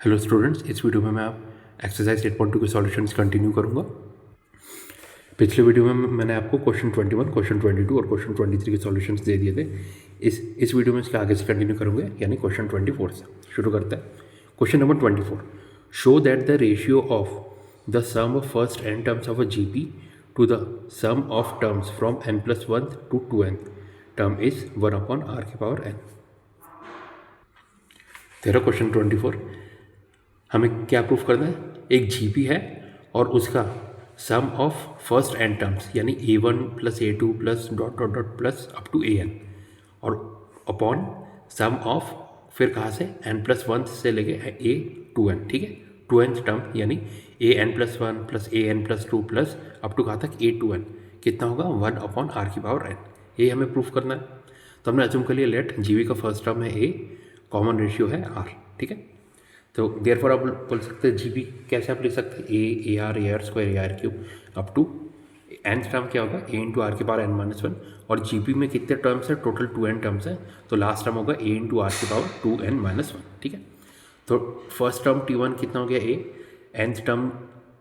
Hello students, इस video में मैं आप एक्सरसाइज 8.2 के सॉल्यूशंस कंटिन्यू करूंगा। पिछले वीडियो में मैंने आपको क्वेश्चन 21, क्वेश्चन 22 और क्वेश्चन 23 के सॉल्यूशंस दे दिए थे। इस वीडियो में इसके आगे से कंटिन्यू करूंगे, यानी क्वेश्चन 24 से शुरू करते हैं। Question number 24, show that the ratio of the sum of first n terms of a GP to the sum of terms from n+1 to 2n term is 1/r⁴n। तेरा क्वेश्चन 24, हमें क्या proof करना है? एक जीपी है और उसका sum of first n terms यानी a1 plus a2 plus dot dot dot plus up to an और अपॉन सम ऑफ फिर कहाँ से n+1 से लेके a2n, ठीक है, 2n टर्म यानी an+1 plus an+2 plus up to कहाँ तक a2n कितना होगा 1/r⁴n। ये हमें प्रूफ करना है। तो हमने अज्यूम कर लिया लेट जीवी का फर्स्ट टर्म है a, कॉमन रेशियो है r, ठीक है। तो देयर फॉर आप बोल सकते हैं जीपी कैसे आप लिख सकते हैं a r cube up to n term क्या होगा a⁴n-1 और जीपी में कितने टर्म्स है? टोटल 2n टर्म्स है, तो लास्ट टर्म होगा a⁴2n-1, ठीक है। तो फर्स्ट टर्म t1 कितना हो गया a, nth टर्म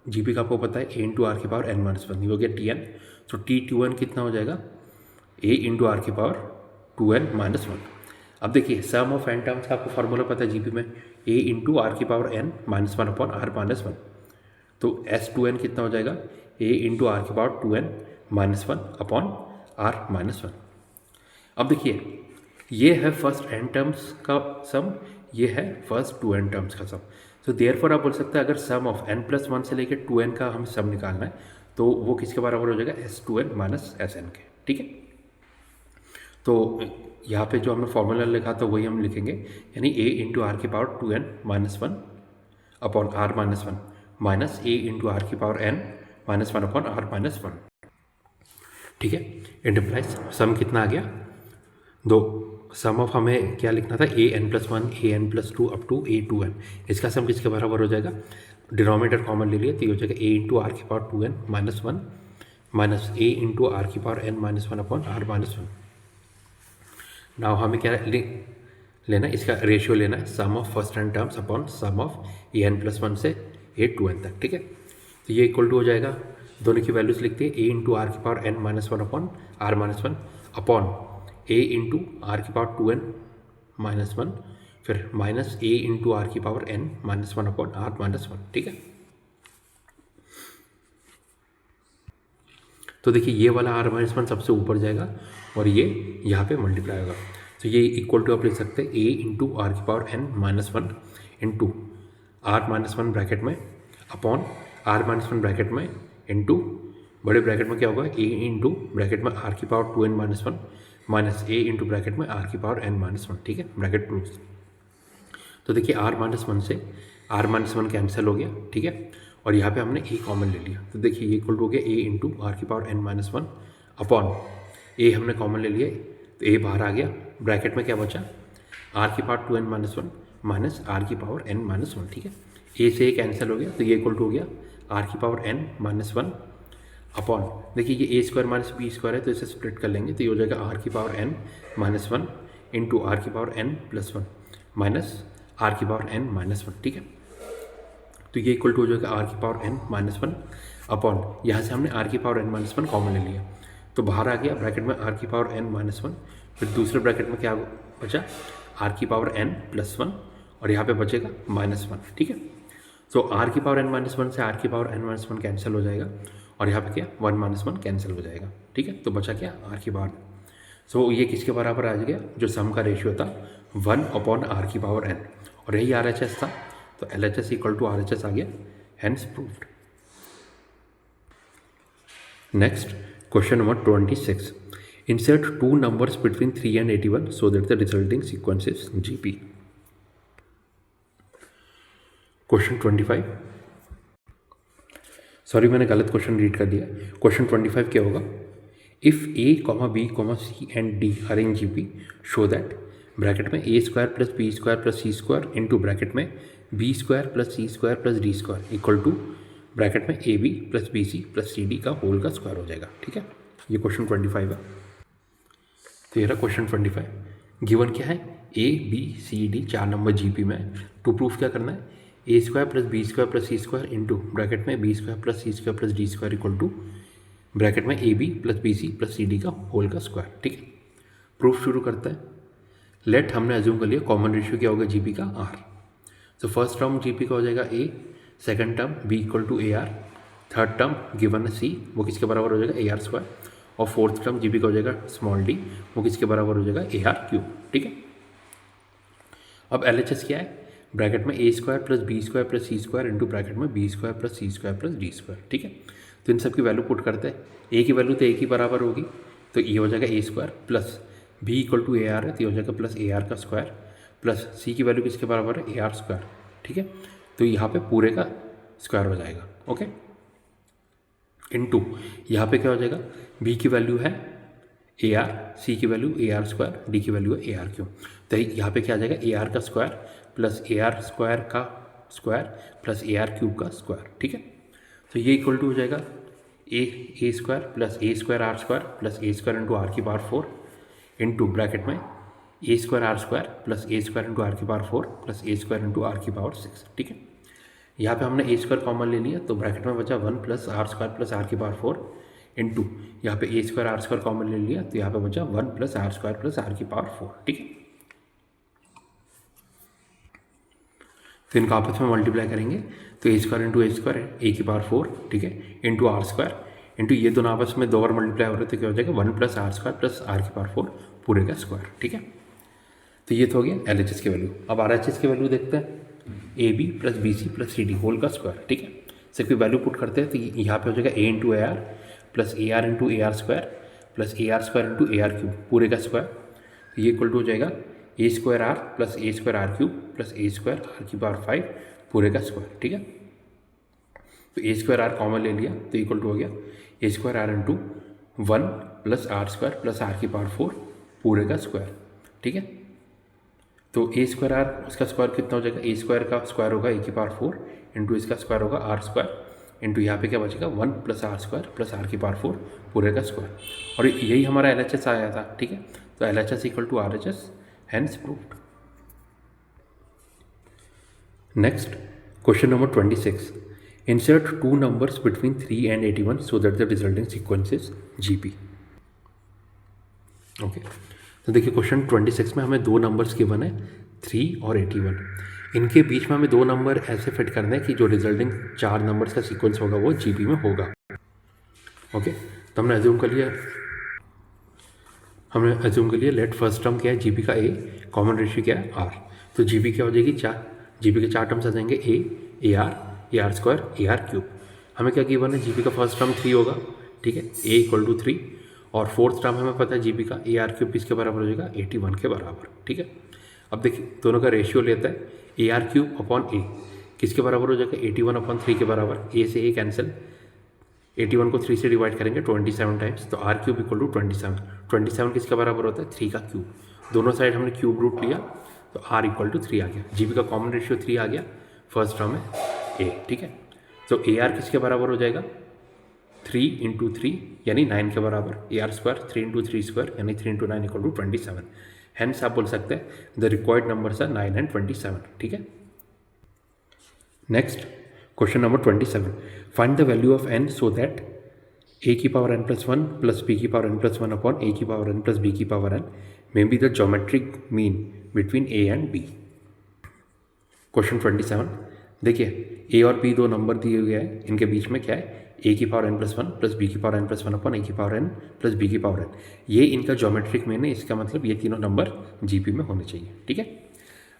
जीपी का आपको पता है a⁴n-1 ये हो गया tn। तो t21 कितना हो जाएगा a⁴2n-1। अब देखिए सम ऑफ एन टर्म्स का आपको फार्मूला पता है जीपी में a⁴n-1/r-1। तो S2n कितना हो जाएगा a⁴2n-1/r-1। अब देखिए ये है फर्स्ट एन टर्म्स का सम, ये है फर्स्ट 2n टर्म्स का सम। तो देयरफॉर आप बोल सकते हैं अगर सम ऑफ n+1 से लेकर 2n का हम सम निकालना है तो वो किसके बराबर हो जाएगा S2n माइनस Sn के, ठीक है। तो यहाँ पे जो हमने फॉर्मूला लिखा था वही हम लिखेंगे, यानी a⁴2n-1 upon r-1 minus a⁴n-1/r-1, ठीक है। इट इम्प्लाइज सम कितना आ गया दो। सम ऑफ हमें क्या लिखना था an+1 an+2 up to a2n, इसका सम किसके बराबर हो जाएगा? डिनोमिनेटर कॉमन ले लिए तो ये हो जाएगा a⁴r⁴n-1 minus a⁴n-1 upon r-1। Now हमें क्या लेना है? इसका रेशियो लेना है sum of first n terms upon sum of an+1 से a2n तक, ठीक है। तो ये इक्वल टू हो जाएगा, दोनों की वैल्यूज लिखते हैं a⁴n-1 upon r-1 upon a⁴2n-1 फिर माइनस a⁴n-1 अपॉन r-1, ठीक है। तो देखिए ये वाला r-1 सबसे ऊपर जाएगा और ये यहाँ पे मल्टीप्लाई होगा। तो ये इक्वल टू आप लिख सकते हैं a⁴n-1 इंटू r-1 ब्रैकेट में अपॉन r-1 ब्रैकेट में इंटू बड़े ब्रैकेट में क्या होगा a इंटू ब्रैकेट में r⁴2n-1 minus a into bracket में r⁴n-1, ठीक है, ब्रैकेट क्लोज। तो देखिए r-1 से r-1 कैंसिल हो गया, ठीक है, और यहाँ पे हमने a कॉमन ले लिया। तो देखिए ये इक्वल टू हो गया a into r⁴n-1 upon a हमने कॉमन ले लिया तो a बाहर आ गया, ब्रैकेट में क्या बचा r⁴2n-1 माइनस r⁴n-1, ठीक है। a से a कैंसिल हो गया तो ये इक्वल टू हो गया r⁴n-1 अपॉन देखिए ये a² माइनस b² है तो इसे स्प्लिट कर लेंगे तो ये हो जाएगा r⁴n-1 into r⁴n+1 minus r⁴n-1, ठीक है। तो ये इक्वल टू हो जाएगा r⁴n-1 अपॉन यहाँ से हमने r⁴n-1 कॉमन ले लिया तो बाहर आ गया, ब्रैकेट में r⁴n-1 फिर दूसरे ब्रैकेट में क्या बचा r⁴n+1 और यहाँ पे बचेगा -1, ठीक है। तो r⁴n-1 से r⁴n-1 कैंसिल हो जाएगा और यहाँ पे क्या 1 - 1 कैंसिल हो जाएगा, ठीक है। तो बचा क्या r⁴। सो ये किसके बराबर आ गया? जो सम का रेशियो था 1/r⁴n और यही RHS था, तो LHS इक्वल टू RHS आ गया, hence proved. Next question number 26, insert two numbers between 3 and 81 so that the resulting sequence is GP. Question 25, sorry मैंने गलत क्वेश्चन रीड कर दिया। क्वेश्चन 25 क्या होगा? If a, b, c and d are in GP show that bracket में a² plus b² plus c² into bracket में b² plus c² plus d² equal to bracket में ab plus bc plus cd का whole का square हो जाएगा, ठीक है। ये क्वेश्चन 25 है। तो ये रहा क्वेश्चन 25। गिवन क्या है? a b c d 4 number GP में। टू प्रूफ क्या करना है? A square plus B square plus C square into bracket में B square plus C square plus D square equal to bracket में A B plus B C plus C D का whole का square. ठीक है, proof शुरू करता है। Late हमने अज्यूम कर लिया कॉमन रेशियो क्या होगा जीपी का आर। तो फर्स्ट टर्म जीपी का हो जाएगा A, second term B equal to A R, third term given C वो किसके बराबर हो जाएगा ए आर स्क्वायर, और फोर्थ टर्म जीपी का हो जाएगा स्मॉल डी वो किसके बराबर हो जाएगा ए आर क्यूब। ठीक है, अब एल एच एस क्या है, ब्रैकेट में A square plus B square plus C square into bracket में B square plus C square plus D square. ठीक है, तो इन सब की वैल्यू पुट करते हैं। ए की वैल्यू तो ए की बराबर होगी, तो ये हो जाएगा A square plus B equal to A R है तो ये हो जाएगा प्लस ए आर का स्क्वायर प्लस सी की वैल्यू किसके बराबर है ए आर स्क्वायर। ठीक है, तो यहाँ पे पूरे का स्क्वायर हो जाएगा। ओके, इनटू यहाँ पे क्या हो जाएगा, बी की वैल्यू है ए आर, सी की वैल्यू ए आर स्क्वायर, डी की वैल्यू है ए आर क्यूब। तो यहाँ पे क्या आ जाएगा ए आर का square plus A R square का square plus A R cube का स्क्वायर। ठीक है, तो ये इक्वल टू हो जाएगा A square plus A square are square plus A square into R की पावर 4 इंटू ब्रैकेट में A square are square plus A square into R की power 4 plus A square into R की power 6। ठीक है, यहाँ पे हमने ए square common ले लिया तो ब्रैकेट में बचा 1 plus are square plus are की पावर 4 इंटू यहाँ पे a square are square common ले लिया तो यहाँ पे बचा 1 plus are square plus are की पावर 4। ठीक है, तो इनको आपस में मल्टीप्लाई करेंगे तो ए स्क्वायर ए की पावर 4। ठीक है, इंटू आर स्क्वायर इंटू ये दोनों आपस में 2 बार मल्टीप्लाई हो रहे तो क्या हो जाएगा 1 plus are square plus are की पावर 4 पूरे का स्क्वायर। ठीक है, तो ये तो हो गया एल एच एस की वैल्यू। अब आर एच एस की वैल्यू देखते हैं, a B plus B C plus C d whole का स्क्वायर। ठीक है, सबकी वैल्यू पुट करते हैं तो यहाँ पे हो जाएगा A into A R plus A R into A R square plus A R square into A R cube पूरे का स्क्वायर। तो ये इक्वल टू हो जाएगा A square R plus A square R cube plus A square R की power 5 पूरे का square. ठीक है, तो ए स्क्वायर आर कॉमन ले लिया तो इक्वल टू हो गया A square R into 1 plus are square plus are की पावर 4 पूरे का स्क्वायर। ठीक है, तो ए स्क्वायर आर उसका स्क्वायर कितना हो जाएगा, ए स्क्वायर का स्क्वायर होगा ए की पावर 4 इंटू इसका स्क्वायर होगा आर स्क्वायर इंटू यहाँ पे क्या बचेगा 1 plus are square plus are की पावर 4 पूरे का स्क्वायर। और यही हमारा एल एच एस आया था। ठीक है, तो L H S equal to R H S, hence proved. Next question number 26, insert 2 numbers between 3 and 81 so that the resulting sequence is GP। Okay, तो देखिए क्वेश्चन 26 में हमें 2 नंबर्स गिवन है 3 और 81। इनके बीच में हमें 2 नंबर ऐसे फिट करने हैं कि जो रिजल्टिंग 4 नंबर्स का सीक्वेंस होगा वो जीपी में होगा। ओके, तो हमने अज्यूम कर लिया लेट फर्स्ट टर्म क्या है जीपी का ए, कॉमन रेशियो क्या है आर। तो जीपी क्या हो जाएगी 4, जीपी के 4 टर्म्स आ जाएंगे ए आर स्क्वायर ए आर क्यूब। हमें क्या गिवन है जीपी का फर्स्ट टर्म 3 होगा। ठीक है, ए इक्वल टू 3 और फोर्थ टर्म हमें पता है जीपी का ए आर क्यूब किसके बराबर हो जाएगा 81 के बराबर। ठीक है, अब देखिए दोनों का रेशियो लेता है ए आर क्यूब अपॉन ए किसके बराबर हो जाएगा 81 अपॉन 3 के बराबर। ए से ए कैंसिल, 81 को 3 से डिवाइड करेंगे 27 टाइम्स तो आर क्यूब इक्वल टू 27 किसके बराबर होता है 3 का क्यूब। दोनों साइड हमने क्यूब रूट लिया तो आर इक्वल टू 3 आ गया। जीपी का कॉमन रेशियो 3 आ गया, फर्स्ट टर्म है ए। ठीक है, तो ए आर किसके बराबर हो जाएगा 3 इंटू 3 यानी 9 के बराबर, ए आर स्क्वायर 3 इंटू 3 स्क्वायर यानी 3 इंटू 9 इक्वल टू 27। हैंस आप बोल सकते हैं the required numbers are 9 and 27। ठीक है, next question number 27, find the value of N so that A की power n plus 1 plus B की पावर n प्लस 1 अपॉन ए की पावर n प्लस बी की power n may be the geometric mean between A and B. Question 27, देखिए ए और B 2 number दिए हुए हैं, इनके बीच में क्या है ए की power n plus 1 plus B की पावर n प्लस 1 अपॉन ए की पावर n प्लस बी की पावर n, ये इनका ज्योमेट्रिक मीन है। इसका मतलब ये तीनों नंबर जीपी में होने चाहिए। ठीक है,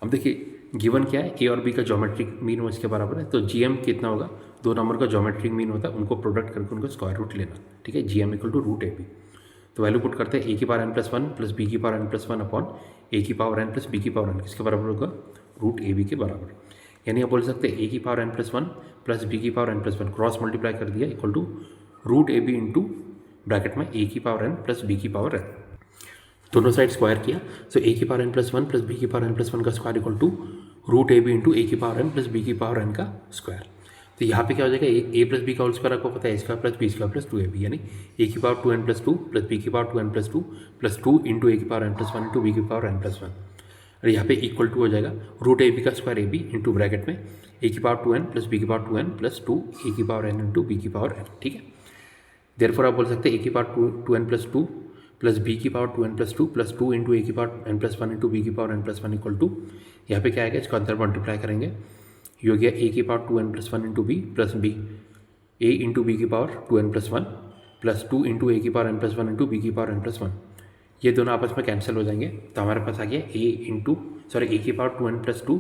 अब देखिए गिवन क्या है ए और बी का ज्योमेट्रिक मीन वो इसके बराबर है, तो जीएम कितना होगा 2 नंबर का ज्योमेट्रिक मीन होता है, उनको प्रोडक्ट करके उनको स्क्वायर रूट लेना। ठीक है, GM equal to root A b. तो वैल्यू पुट करते हैं ए की power n plus 1 plus B की पावर n प्लस 1 अपॉन ए की पावर n प्लस बी की पावर n किसके बराबर होगा रूट ए बी के बराबर। यानी आप बोल सकते हैं ए की power n plus 1 plus B की power n plus 1 cross multiply कर दिया equal to root A B into bracket में ए की पावर n प्लस बी की पावर n, दोनों साइड स्क्वायर किया। सो ए की power n plus 1 plus B की पावर n प्लस 1 का square equal to root A B into A की power n plus B की power n का square. तो यहाँ पे क्या हो जाएगा ए प्लस बी का होल स्क्वायर आपको पता है A square plus B square plus 2ab, यानी ए की power 2n plus 2 plus B की power 2n plus 2 plus 2 into A की power n plus 1 into B की पावर n प्लस 1। और यहाँ पे इक्वल टू हो जाएगा रूट ए बी का square A B into bracket में ए की पावर 2n प्लस बी की पावर 2n प्लस 2 ए की पावर n इंटू बी की पावर n, ठीक है। देयरफॉर आप बोल सकते हैं ए की power 2n plus 2 plus B की power 2n plus 2 plus 2 into A की power n plus 1 into B की power n plus 1 equal to, यहाँ पे क्या आएगा, इसको अंदर मल्टीप्लाई करेंगे, ये हो गया ए की power 2n plus 1 into B plus B A into B की power 2n plus 1 plus 2 into A की power n plus 1 into B की पावर n प्लस 1। ये दोनों आपस में कैंसिल हो जाएंगे, तो हमारे पास आ गया ए की power 2n plus 2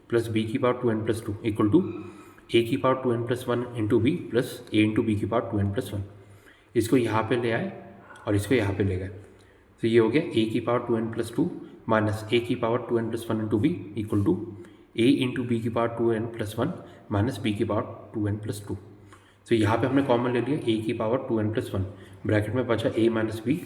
plus B की power 2n plus 2 equal to A की power 2n plus 1 into B plus A into B की पावर 2n प्लस 1। इसको यहाँ पे ले आए और इसको यहाँ पे ले गए, तो ये हो गया ए की power 2n plus 2 minus A की power 2n plus 1 into B equal to A into B की power 2n plus 1 minus B की पावर 2n प्लस 2। तो यहाँ पे हमने कॉमन ले लिया ए की पावर 2n प्लस 1, ब्रैकेट में बचा ए माइनस बी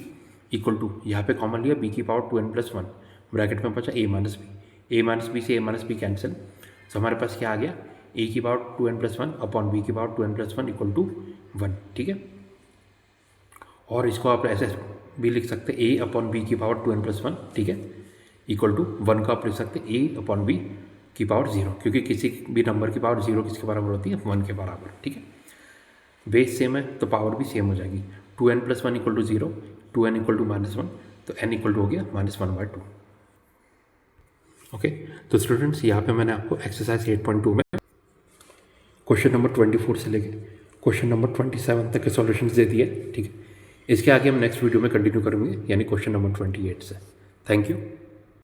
इक्वल टू, यहाँ पे कॉमन लिया बी की पावर 2n प्लस 1, ब्रैकेट में बचा ए माइनस बी से ए माइनस बी कैंसिल, तो हमारे पास क्या आ गया, ए की power 2n plus 1 upon B की power 2n plus 1 equal to 1, ठीक है। और इसको आप ऐसे भी लिख सकते हैं ए अपॉन बी की पावर 2n प्लस 1, ठीक है, इक्वल टू 1 का आप लिख सकते हैं ए अपॉन बी की पावर 0, क्योंकि किसी भी नंबर की पावर 0 किसके बराबर होती है, 1 के बराबर, ठीक है। बेस सेम है तो पावर भी सेम हो जाएगी, 2n plus 1 equal to 0, 2n equal to -1, तो n इक्वल टू हो गया -1/2। ओके, तो स्टूडेंट्स यहाँ पे मैंने आपको एक्सरसाइज 8.2 में क्वेश्चन नंबर 24 से लेके क्वेश्चन नंबर 27 तक के सॉल्यूशंस दे दिए, ठीक है। इसके आगे हम नेक्स्ट वीडियो में कंटिन्यू करेंगे, यानी क्वेश्चन नंबर 28 से। Thank you.